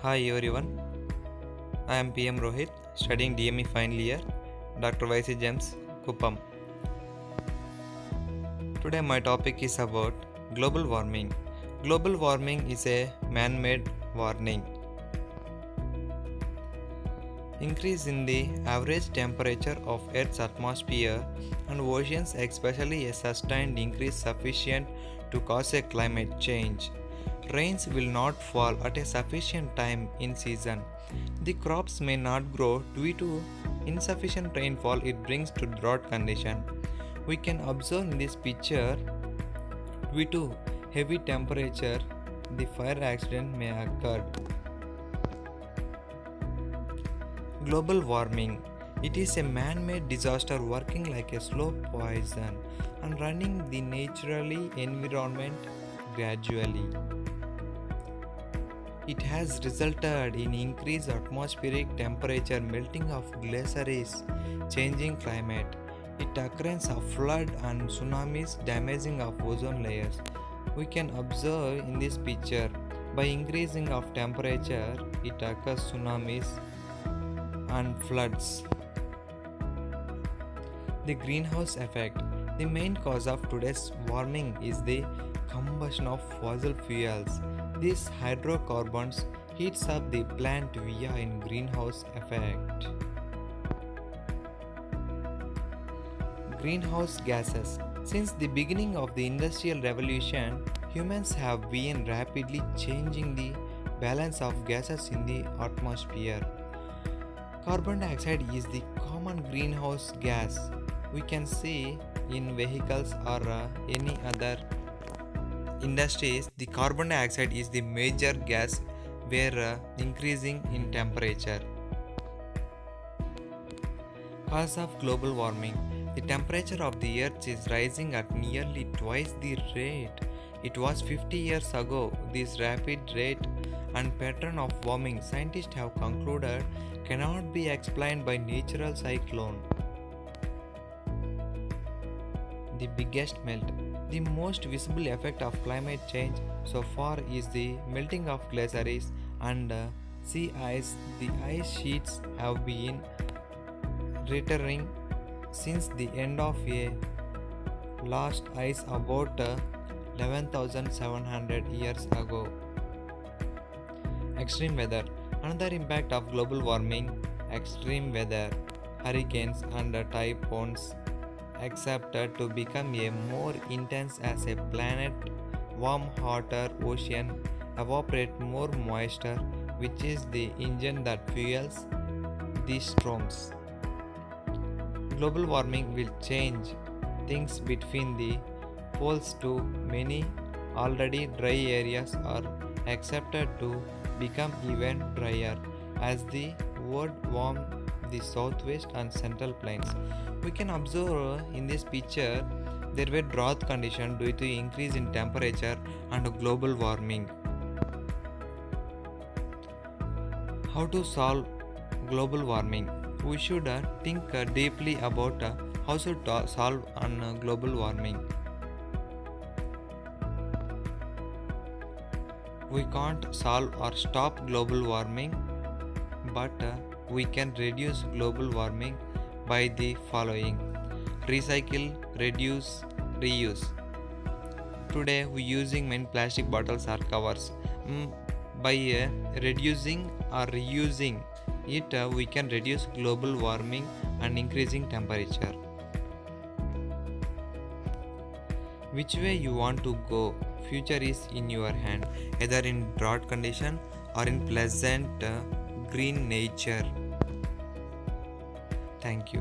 Hi everyone, I am PM Rohit, studying DME final year, Dr. YC James, Kuppam. Today my topic is about global warming. Global warming is a man-made warming. Increase in the average temperature of Earth's atmosphere and oceans, especially a sustained increase sufficient to cause a climate change. Rains will not fall at a sufficient time in season. The crops may not grow due to insufficient rainfall. It brings to drought condition. We can observe in this picture due to heavy temperature, the fire accident may occur. Global warming. It is a man-made disaster working like a slow poison and running the naturally environment gradually. It has resulted in increased atmospheric temperature, melting of glaciers, changing climate. It occurrence of flood and tsunamis, damaging of ozone layers. We can observe in this picture by increasing of temperature, it occurs tsunamis and floods. The greenhouse effect. The main cause of today's warming is the combustion of fossil fuels. These hydrocarbons heats up the plant via in greenhouse effect. Greenhouse gases. Since the beginning of the Industrial Revolution, humans have been rapidly changing the balance of gases in the atmosphere. Carbon dioxide is the common greenhouse gas. We can see in vehicles or any other industries, the carbon dioxide is the major gas where increasing in temperature. Cause of global warming. The temperature of the earth is rising at nearly twice the rate it was 50 years ago. This rapid rate and pattern of warming, scientists have concluded, cannot be explained by natural cyclone. The biggest melt. The most visible effect of climate change so far is the melting of glaciers and sea ice. The ice sheets have been retiring since the end of a last ice about 11,700 years ago. Extreme weather. Another impact of global warming, extreme weather, hurricanes and typhoons accepted to become a more intense as a planet warm. Hotter ocean evaporate more moisture, which is the engine that fuels these storms. Global warming will change things between the poles too. Many already dry areas are accepted to become even drier as the world warm the southwest and central plains. We can observe in this picture there were drought conditions due to increase in temperature and global warming. How to solve global warming? We should think deeply about how to solve on global warming. We can't solve or stop global warming, but we can reduce global warming by the following: recycle, reduce, reuse. Today we using many plastic bottles or covers. By reducing or reusing it, we can reduce global warming and increasing temperature. Which way you want to go? Future is in your hand, either in drought condition or in pleasant green nature. Thank you.